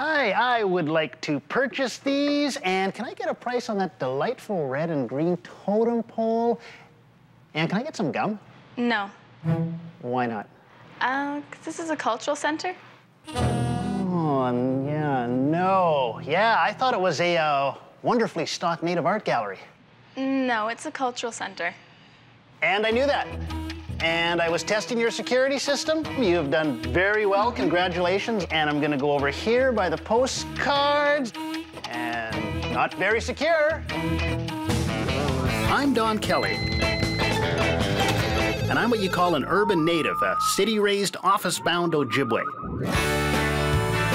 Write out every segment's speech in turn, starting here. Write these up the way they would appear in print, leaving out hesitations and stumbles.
Hi, I would like to purchase these, and can I get a price on that delightful red and green totem pole? And can I get some gum? No. Why not? 'Cause this is a cultural center. Oh, yeah, no. Yeah, I thought it was a wonderfully stocked native art gallery. No, it's a cultural center. And I knew that. And I was testing your security system. You've done very well, congratulations. And I'm gonna go over here by the postcards. And not very secure. I'm Don Kelly. And I'm what you call an urban native, a city-raised, office-bound Ojibwe.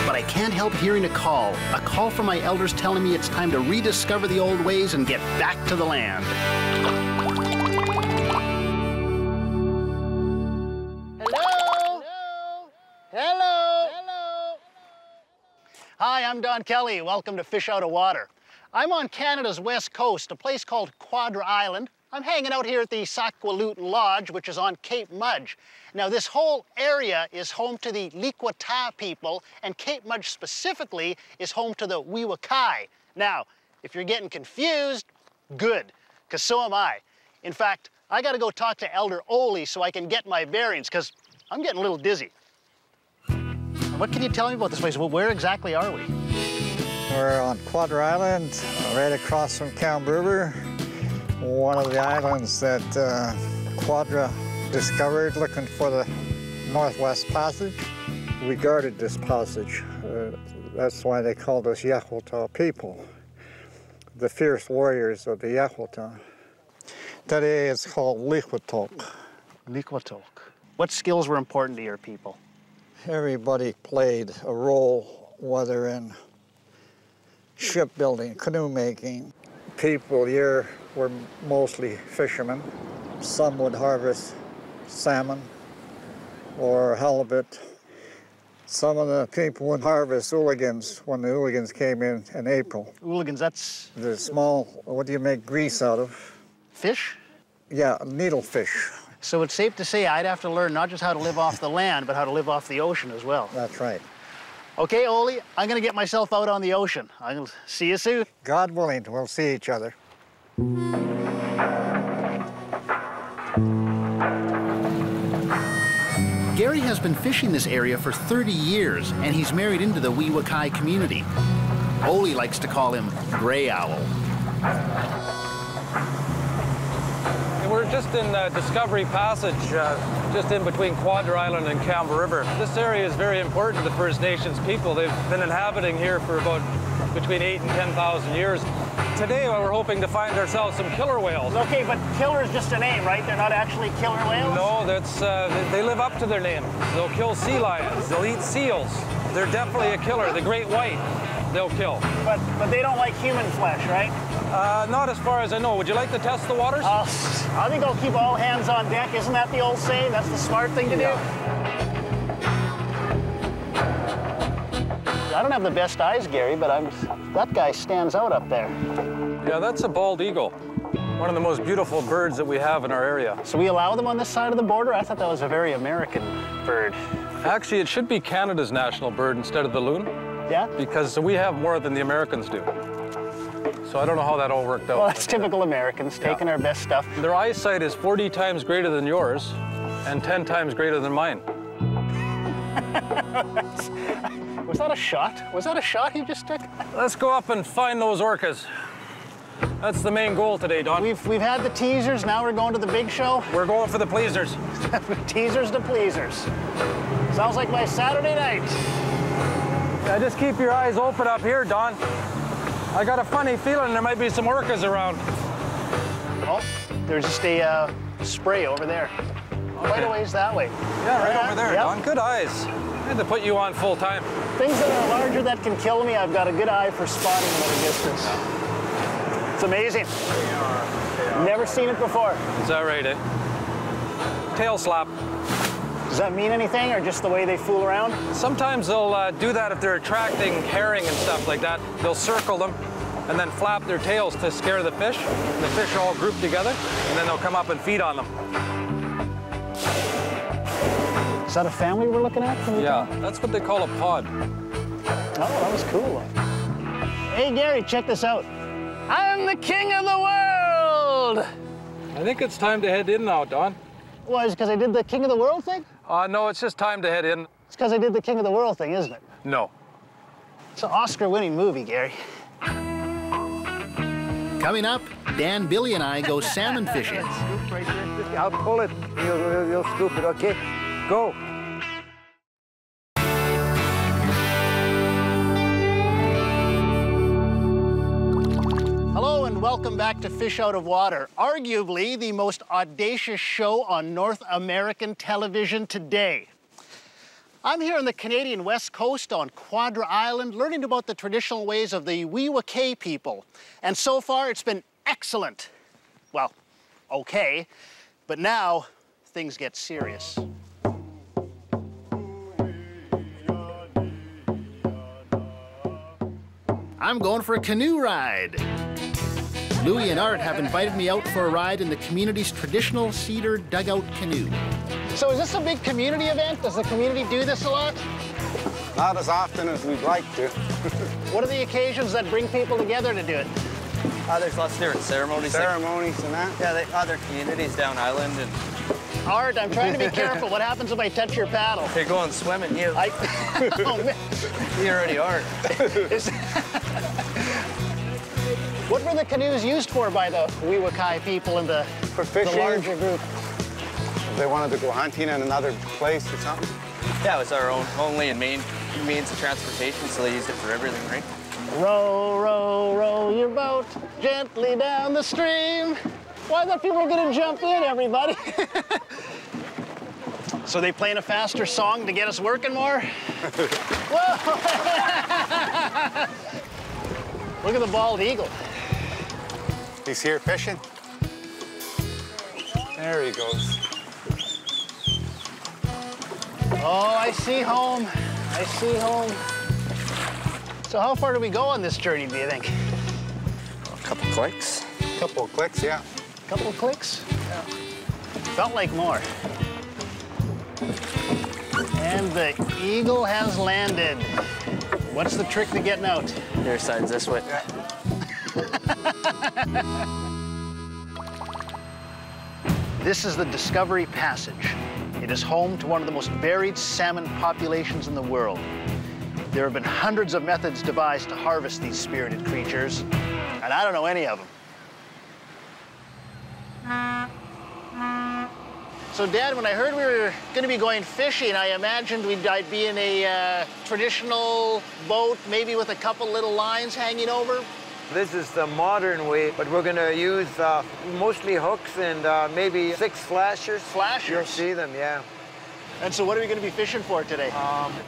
But I can't help hearing a call from my elders telling me it's time to rediscover the old ways and get back to the land. Hello? Hello? Hello? Hi, I'm Don Kelly. Welcome to Fish Out of Water. I'm on Canada's west coast, a place called Quadra Island. I'm hanging out here at the Saqualut Lodge, which is on Cape Mudge. Now, this whole area is home to the Likwata people, and Cape Mudge specifically is home to the Weewakai. Now, if you're getting confused, good, because so am I. In fact, I gotta go talk to Elder Ole so I can get my bearings, because I'm getting a little dizzy. What can you tell me about this place? Well, where exactly are we? We're on Quadra Island, right across from Camp River. One of the islands that Quadra discovered looking for the Northwest Passage. We guarded this passage. That's why they called us Yahwata people, the fierce warriors of the Yahwata. Today it's called Likwatok. Likwatok. What skills were important to your people? Everybody played a role, whether in shipbuilding, canoe making. People here were mostly fishermen. Some would harvest salmon or halibut. Some of the people would harvest hooligans when the hooligans came in April. Hooligans, that's... The small, what do you make grease out of? Fish? Yeah, needlefish. So it's safe to say I'd have to learn not just how to live off the land, but how to live off the ocean as well. That's right. Okay, Ole, I'm gonna get myself out on the ocean. I'll see you soon. God willing, we'll see each other. Gary has been fishing this area for 30 years, and he's married into the Weewakai community. Ole likes to call him Gray Owl. We're just in Discovery Passage, just in between Quadra Island and Camp River. This area is very important to the First Nations people. They've been inhabiting here for about between 8,000 and 10,000 years. Today, we're hoping to find ourselves some killer whales. Okay, but killer is just a name, right? They're not actually killer whales? No, that's they live up to their name. They'll kill sea lions. They'll eat seals. They're definitely a killer. The great white, they'll kill. But they don't like human flesh, right? Not as far as I know. Would you like to test the waters? I think I'll keep all hands on deck. Isn't that the old saying? That's the smart thing to do. I don't have the best eyes, Gary, but that guy stands out up there. Yeah, that's a bald eagle. One of the most beautiful birds that we have in our area. So we allow them on this side of the border? I thought that was a very American bird. Actually, it should be Canada's national bird instead of the loon. Yeah? Because we have more than the Americans do. So I don't know how that all worked out. Well, that's typical Americans, taking our best stuff. Their eyesight is 40 times greater than yours and 10 times greater than mine. Was that a shot? Was that a shot you just took? Let's go up and find those orcas. That's the main goal today, Don. We've had the teasers, now we're going to the big show. We're going for the pleasers. Teasers to pleasers. Sounds like my Saturday night. Yeah, just keep your eyes open up here, Don. I got a funny feeling there might be some orcas around. Oh, there's just a spray over there. Okay. Quite a ways that way. Yeah, right over there, yep. Don. Good eyes. I had to put you on full time. Things that are larger that can kill me, I've got a good eye for spotting them at a distance. It's amazing. They are. Never seen it before. Is that right, eh? Tail slap. Does that mean anything, or just the way they fool around? Sometimes they'll do that if they're attracting herring and stuff like that. They'll circle them and then flap their tails to scare the fish. The fish are all grouped together, and then they'll come up and feed on them. Is that a family we're looking at? Yeah, that's what they call a pod. that was cool. Hey, Gary, check this out. I'm the king of the world! I think it's time to head in now, Don. Why, is it because I did the king of the world thing? No, it's just time to head in. It's because I did the king of the world thing, isn't it? No. It's an Oscar-winning movie, Gary. Coming up, Dan, Billy, and I go salmon fishing. I'll pull it. You'll scoop it, okay? Go. Hello and welcome back to Fish Out of Water, arguably the most audacious show on North American television today. I'm here on the Canadian West Coast on Quadra Island, learning about the traditional ways of the Weewakay people. And so far, it's been excellent. Well, okay, but now things get serious. I'm going for a canoe ride. Louie and Art have invited me out for a ride in the community's traditional cedar dugout canoe. So is this a big community event? Does the community do this a lot? Not as often as we'd like to. What are the occasions that bring people together to do it? There's lots of different ceremonies. Ceremonies and that. Yeah, other communities down island. And Art, I'm trying to be careful. What happens if I touch your paddle? you're going swimming, you. Oh, man. You already are. What were the canoes used for by the Weewakay people in the fishing. larger group? If they wanted to go hunting in another place or something. Yeah, it was our only and main means of transportation, so they used it for everything, right? Row, row, row your boat gently down the stream. Why, I thought people were gonna jump in, everybody. So they playing a faster song to get us working more? Whoa! Look at the bald eagle. He's here fishing. There he goes. Oh, I see home. I see home. So how far do we go on this journey, do you think? A couple clicks. Couple of clicks, yeah. Couple of clicks? Yeah. Felt like more. And the eagle has landed. What's the trick to getting out? Your side's this way. This is the Discovery Passage. It is home to one of the most varied salmon populations in the world. There have been hundreds of methods devised to harvest these spirited creatures, and I don't know any of them. So, Dad, when I heard we were going to be going fishing, I imagined I'd be in a traditional boat, maybe with a couple little lines hanging over. This is the modern way, but we're going to use mostly hooks and maybe 6 flashers. Flashers? You'll see them, yeah. And so what are we going to be fishing for today?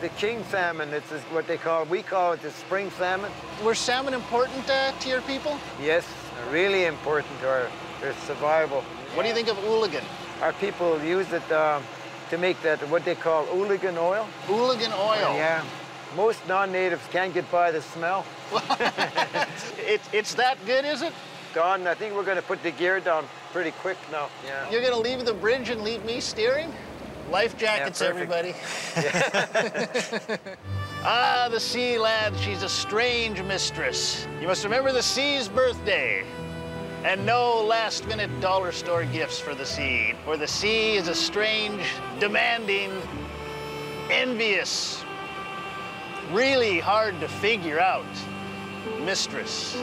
The king salmon, it's what we call it the spring salmon. Were salmon important to your people? Yes, really important to their survival. What do you think of ooligan? Our people use it to make that, what they call ooligan oil. Ooligan oil? Yeah. Most non-natives can't get by the smell. It's that good, is it? Don, I think we're going to put the gear down pretty quick now. Yeah. You're going to leave the bridge and leave me steering? Life jackets, yeah, everybody. Ah, the sea, lad, she's a strange mistress. You must remember the sea's birthday. And no last-minute dollar store gifts for the sea. For the sea is a strange, demanding, envious, really hard to figure out mistress.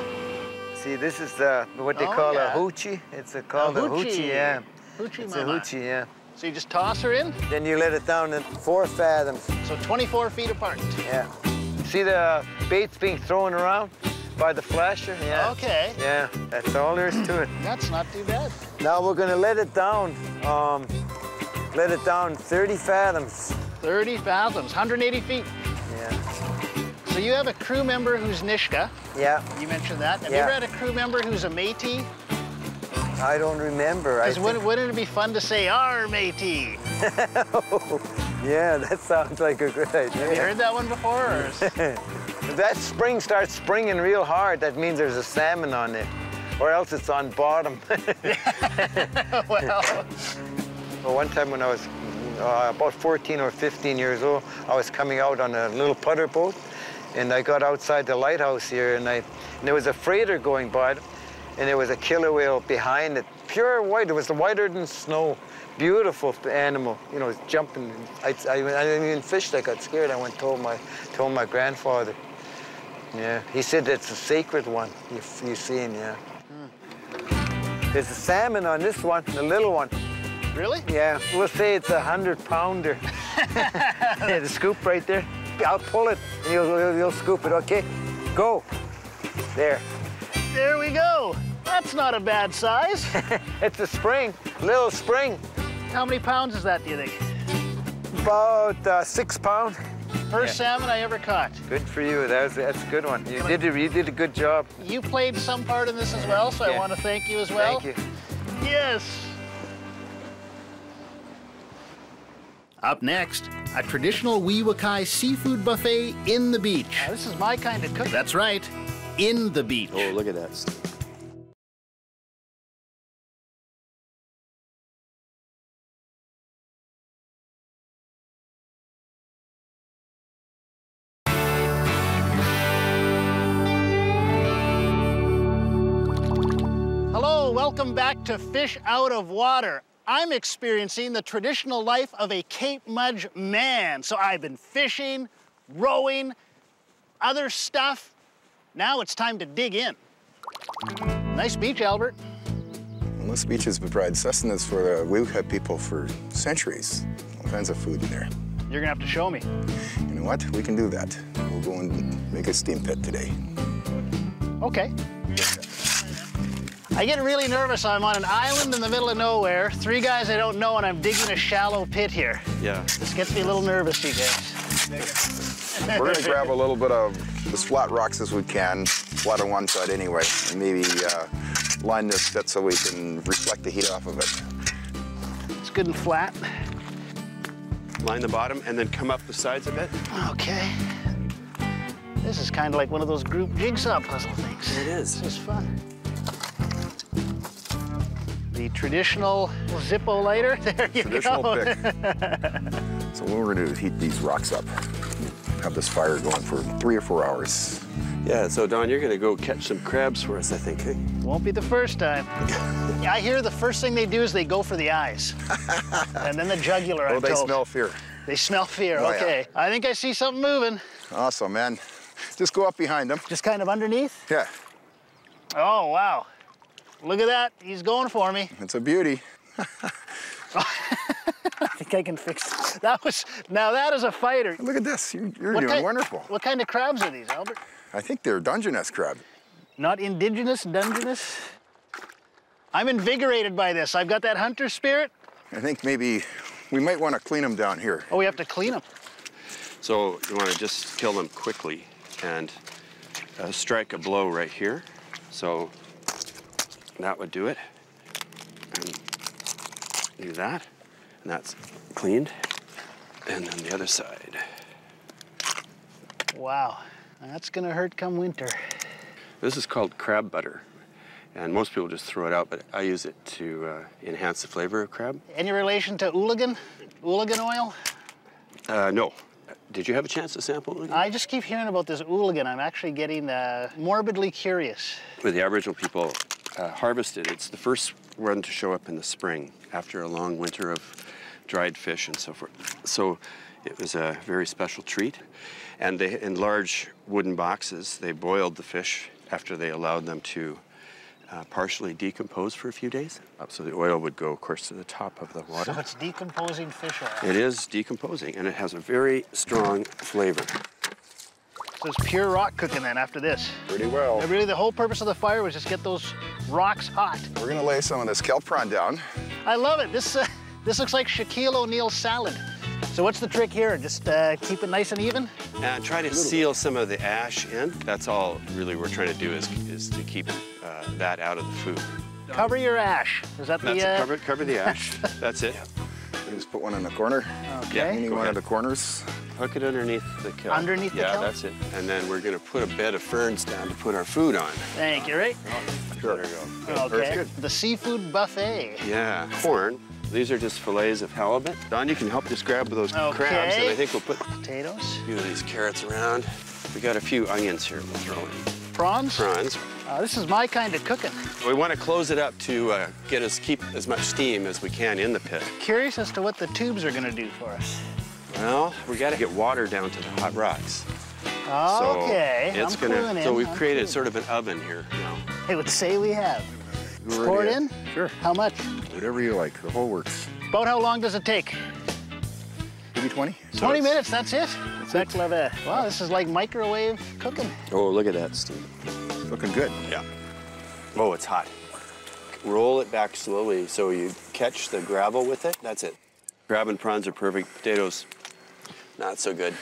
See, this is what they call a hoochie. It's called a hoochie, yeah. Hoochie it's mama. a hoochie, yeah. So you just toss her in? Then you let it down in 4 fathoms. So 24 feet apart? Yeah. See the baits being thrown around by the flasher? Yeah. Okay. Yeah, that's all there is to it. That's not too bad. Now we're going to let it down 30 fathoms. 30 fathoms, 180 feet. Yeah. So you have a crew member who's Nishka. Yeah. You mentioned that. Have you ever had a crew member who's a Métis? I don't remember. Because wouldn't it be fun to say, "Our Métis"? Yeah, that sounds like a good idea. Have you heard that one before? Or If that spring starts springing real hard, that means there's a salmon on it, or else it's on bottom. Well, One time when I was about 14 or 15 years old, I was coming out on a little putter boat, And I got outside the lighthouse here, and there was a freighter going by, and there was a killer whale behind it, pure white. It was whiter than snow. Beautiful animal, you know, jumping. I didn't even fish. I got scared. I went told my grandfather. Yeah, he said it's a sacred one. You've seen, yeah. There's a salmon on this one, the little one. Really? Yeah, we'll say it's 100-pounder. Yeah, the scoop right there. I'll pull it, and you'll scoop it. Okay, go. There. There we go. That's not a bad size. It's a spring, little spring. How many pounds is that, do you think? About 6 pounds. First salmon I ever caught. Good for you. That's a good one. You did a good job. You played some part in this as well, so I want to thank you as well. Thank you. Yes. Up next, a traditional Weewakai seafood buffet in the beach. Now, this is my kind of cooking. That's right, in the beach. Oh, look at that. Hello, welcome back to Fish Out of Water. I'm experiencing the traditional life of a Cape Mudge man. So I've been fishing, rowing, other stuff. Now it's time to dig in. Nice beach, Albert. Well, this beach has provided sustenance for the Weewakai people for centuries. All kinds of food in there. You're gonna have to show me. You know what? We can do that. We'll go and make a steam pit today. Okay. I get really nervous. I'm on an island in the middle of nowhere, 3 guys I don't know, and I'm digging a shallow pit here. Yeah. This gets me a little nervous, you guys. We're gonna grab a little bit of as flat rocks as we can, flat on one side anyway, and maybe line this bit so we can reflect the heat off of it. It's good and flat. Line the bottom and then come up the sides a bit. Okay. This is kind of like one of those group jigsaw puzzle things. It is. This is fun. The traditional Zippo lighter, there you Traditional go. pick. So what we're gonna do is heat these rocks up. Have this fire going for 3 or 4 hours. Yeah, so Don, you're gonna go catch some crabs for us, I think, hey? Won't be the first time. I hear the first thing they do is they go for the eyes. And then the jugular, I'm Oh, they told. smell fear. They smell fear, Oh, yeah. okay. I think I see something moving. Awesome, man. Just go up behind them. Just kind of underneath? Yeah, Oh, wow. Look at that, he's going for me. it's a beauty. I think I can fix that. Now that is a fighter. Look at this, you're doing wonderful. What kind of crabs are these, Albert? I think they're Dungeness crab. Not indigenous, Dungeness? I'm invigorated by this. I've got that hunter spirit. I think maybe we might want to clean them down here. Oh, we have to clean them. So you want to just kill them quickly and strike a blow right here. So that would do it. And do that. And that's cleaned. And then the other side. Wow, that's gonna hurt come winter. This is called crab butter. And most people just throw it out, but I use it to enhance the flavor of crab. Any relation to ooligan? Ooligan oil? No. Did you have a chance to sample it? I just keep hearing about this ooligan. I'm actually getting morbidly curious. Where the Aboriginal people harvest it, it's the first one to show up in the spring after a long winter of dried fish and so forth. So it was a very special treat. And they, in large wooden boxes, they boiled the fish after they allowed them to partially decompose for a few days. So the oil would go, of course, to the top of the water. So it's decomposing fish oil. It is decomposing, and it has a very strong flavor. So it's pure rock cooking then after this. Pretty well. And really the whole purpose of the fire was just get those rocks hot. We're gonna lay some of this kelp prawn down. I love it. This looks like Shaquille O'Neal's salad. So what's the trick here? Just keep it nice and even? And try to seal some of the ash in. That's all really we're trying to do is to keep that out of the food. Cover your ash. Is that That's the... it. Cover the ash. That's it. Just put one in the corner. Okay. Any Go one ahead. of the corners. Hook it underneath the kelp. Underneath the kelp? Yeah, that's it. And then we're going to put a bed of ferns down to put our food on. Thank you, right? Sure. There you go. Okay. Very good. The seafood buffet. Yeah. Corn. These are just fillets of halibut. Don, you can help just grab those crabs, and I think we'll put potatoes. a few of these carrots around. We got a few onions here we'll throw in. Prawns? Prawns. This is my kind of cooking. We want to close it up to keep as much steam as we can in the pit. Curious as to what the tubes are going to do for us. Well, we got to get water down to the hot rocks. Okay, so it's So we've created sort of an oven here now. I would say we have. Pour it in? Sure. How much? Whatever you like, the whole works. About how long does it take? Maybe 20? 20 minutes, that's it? Wow, this is like microwave cooking. Oh, look at that steam. Looking good. Yeah. Oh, it's hot. Roll it back slowly so you catch the gravel with it. That's it. Crab and prawns are perfect. Potatoes, not so good.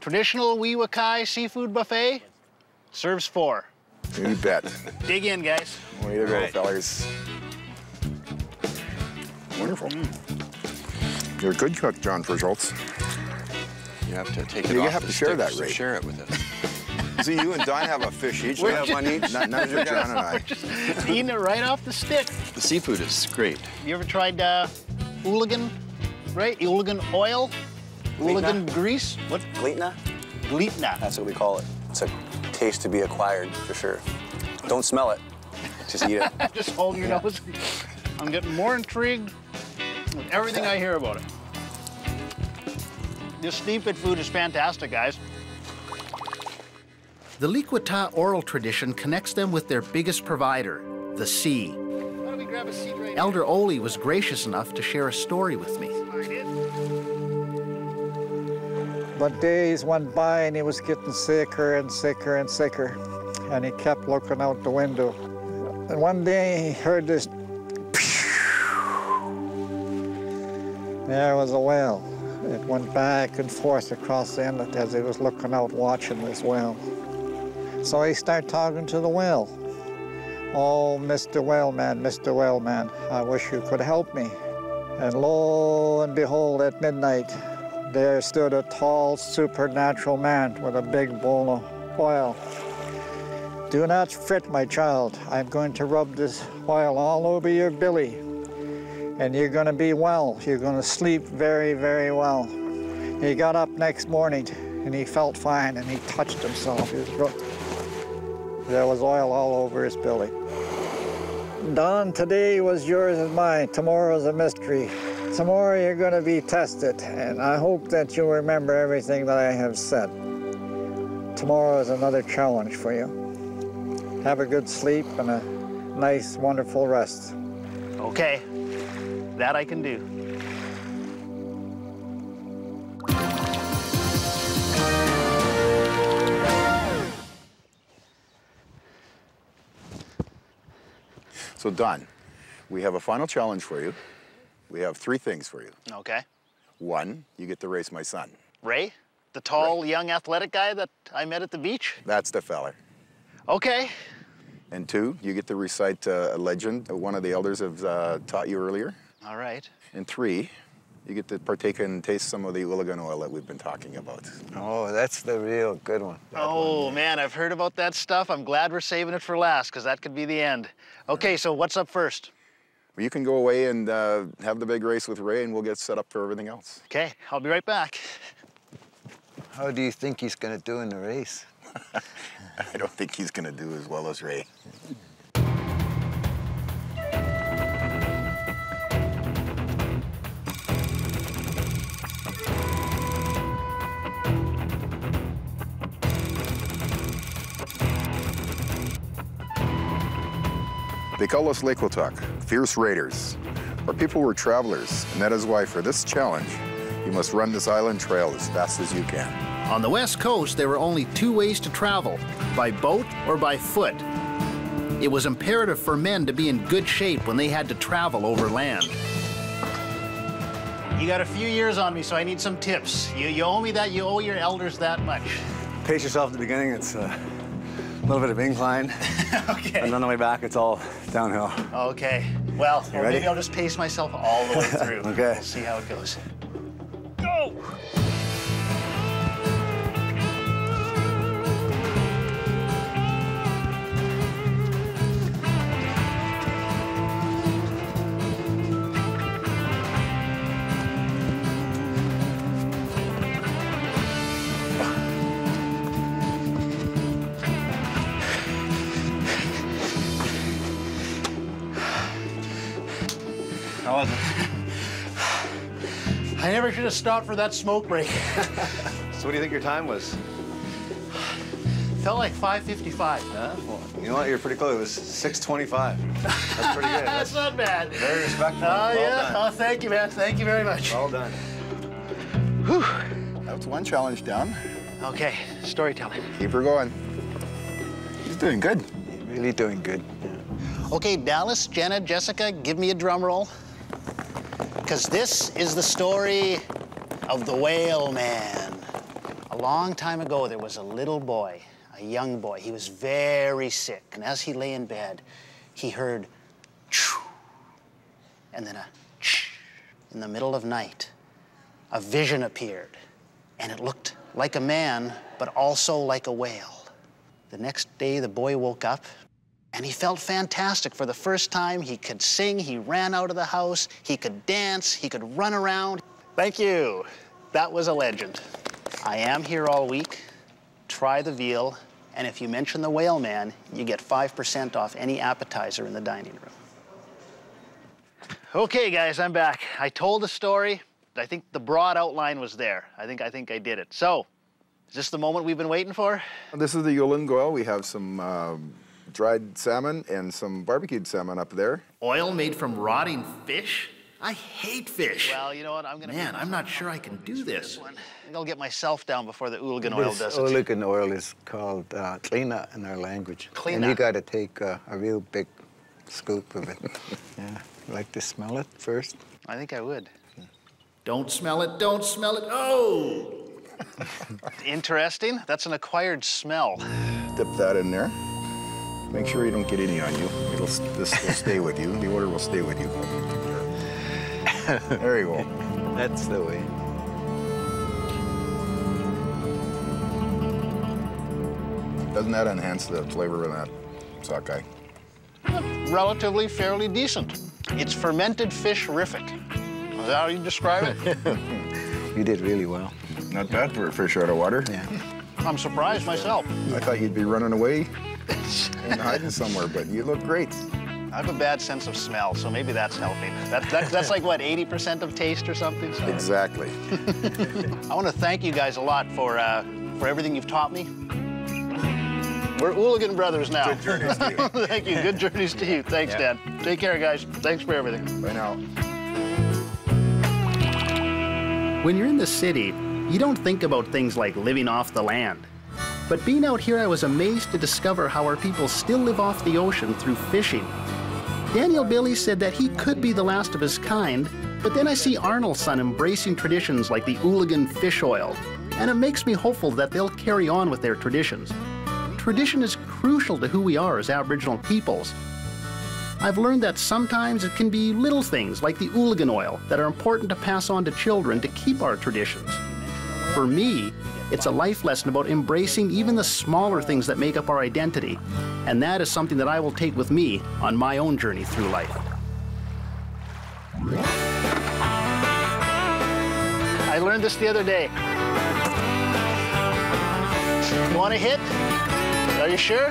Traditional Weewakai seafood buffet serves 4. You bet. Dig in, guys. Way to go, fellas. Wonderful. You're a good cook, John Schultz. You have to take it You off have the to share sticks that, Ray. Share it with us. See, you and Don have a fish each. We have one each. Not for John and I. Just eating it right off the stick. The seafood is great. You ever tried ooligan, right? Ooligan oil? Ooligan grease? What? Glitna? Glitna. That's what we call it. It's a taste to be acquired, for sure. Don't smell it, just eat it. Just hold your nose. I'm getting more intrigued with everything I hear about it. This steam pit food is fantastic, guys. The Likwata oral tradition connects them with their biggest provider, the sea. Why don't we grab a seat right Elder Ole was gracious enough to share a story with me. But days went by and he was getting sicker and sicker and sicker. And he kept looking out the window. And one day he heard this. There was a whale. It went back and forth across the inlet as he was looking out watching this whale. So he started talking to the whale. Oh, Mr. Whaleman, I wish you could help me. And lo and behold, at midnight, there stood a tall, supernatural man with a big bowl of oil. Do not fret, my child. I'm going to rub this oil all over your belly. And you're going to be well. You're going to sleep very, very well. He got up next morning and he felt fine and he touched himself. There was oil all over his belly. Don, today was yours and mine. Tomorrow's a mystery. Tomorrow you're going to be tested, and I hope that you remember everything that I have said. Tomorrow is another challenge for you. Have a good sleep and a nice, wonderful rest. Okay, that I can do. So, Don, we have a final challenge for you. We have 3 things for you. Okay. 1, you get to race my son. Ray? The tall, young, athletic guy that I met at the beach? That's the feller. Okay. And 2, you get to recite a legend that one of the elders have taught you earlier. All right. And 3, you get to partake and taste some of the ooligan oil that we've been talking about. Oh, that's the real good one. Man, I've heard about that stuff. I'm glad we're saving it for last, because that could be the end. Okay, so what's up first? Well, you can go away and have the big race with Ray, and we'll get set up for everything else. Okay, I'll be right back. How do you think he's going to do in the race? I don't think he's going to do as well as Ray. They call us Lakewotok, fierce raiders. Our people were travelers, and that is why for this challenge, you must run this island trail as fast as you can. On the West Coast, there were only 2 ways to travel, by boat or by foot. It was imperative for men to be in good shape when they had to travel over land. You got a few years on me, so I need some tips. You owe me that, you owe your elders that much. Pace yourself at the beginning. It's a little bit of incline. Okay. And on the way back, it's all downhill. Okay. Well, ready? maybe I'll just pace myself all the way through. Okay. We'll see how it goes. Go! I never should have stopped for that smoke break. So what do you think your time was? Felt like 5:55. Well, you know what? You're pretty close. It was 6:25. That's pretty good. That's not bad. Very respectful. Oh, Well yeah. done. Oh, thank you, man. Thank you very much. Well done. Whew. That's one challenge down. Okay, storytelling. Keep her going. She's doing good. Really doing good. Okay, Dallas, Jenna, Jessica, give me a drum roll. Because this is the story of the Whale Man. A long time ago, there was a little boy, a young boy. He was very sick, and as he lay in bed, he heard choo, and then a ch. In the middle of night, a vision appeared, and it looked like a man, but also like a whale. The next day, the boy woke up, and he felt fantastic. For the first time, he could sing, he ran out of the house, he could dance, he could run around. Thank you. That was a legend. I am here all week. Try the veal, and if you mention the Whale Man, you get 5% off any appetizer in the dining room. Okay, guys, I'm back. I told the story. I think the broad outline was there. I think I did it. So, is this the moment we've been waiting for? This is the Yulin Goyle. We have some dried salmon and some barbecued salmon up there. Oil made from rotting fish? I hate fish. Well, you know what? I'm gonna. Man, I'm not sure I can do this. I think I'll get myself down before the ooligan oil This does it. ooligan oil is called klina in our language. Klina. And you got to take a real big scoop of it. Yeah. Like to smell it first? I think I would. Don't smell it, don't smell it. Oh! Interesting. That's an acquired smell. Dip that in there. Make sure you don't get any on you. This will stay with you. The odor will stay with you. There you go. That's the way. Doesn't that enhance the flavor of that sockeye? Relatively fairly decent. It's fermented fish-rific. Is that how you describe it? You did really well. Not bad for a fish out of water. Yeah. I'm surprised myself. I thought you'd be running away and hiding somewhere, but you look great. I have a bad sense of smell, so maybe that's helping. That's like, what, 80% of taste or something? So Exactly. I want to thank you guys a lot for everything you've taught me. We're Ooligan brothers now. Good journeys to you. Thank you. Good journeys to you. Thanks, Yeah. Dad. Take care, guys. Thanks for everything. Bye now. When you're in the city, you don't think about things like living off the land. But being out here, I was amazed to discover how our people still live off the ocean through fishing. Daniel Billy said that he could be the last of his kind, but then I see Arnold's son embracing traditions like the Ooligan fish oil, and it makes me hopeful that they'll carry on with their traditions. Tradition is crucial to who we are as Aboriginal peoples. I've learned that sometimes it can be little things like the Ooligan oil that are important to pass on to children to keep our traditions. For me, it's a life lesson about embracing even the smaller things that make up our identity, and that is something that I will take with me on my own journey through life. I learned this the other day. You want a hit? Are you sure?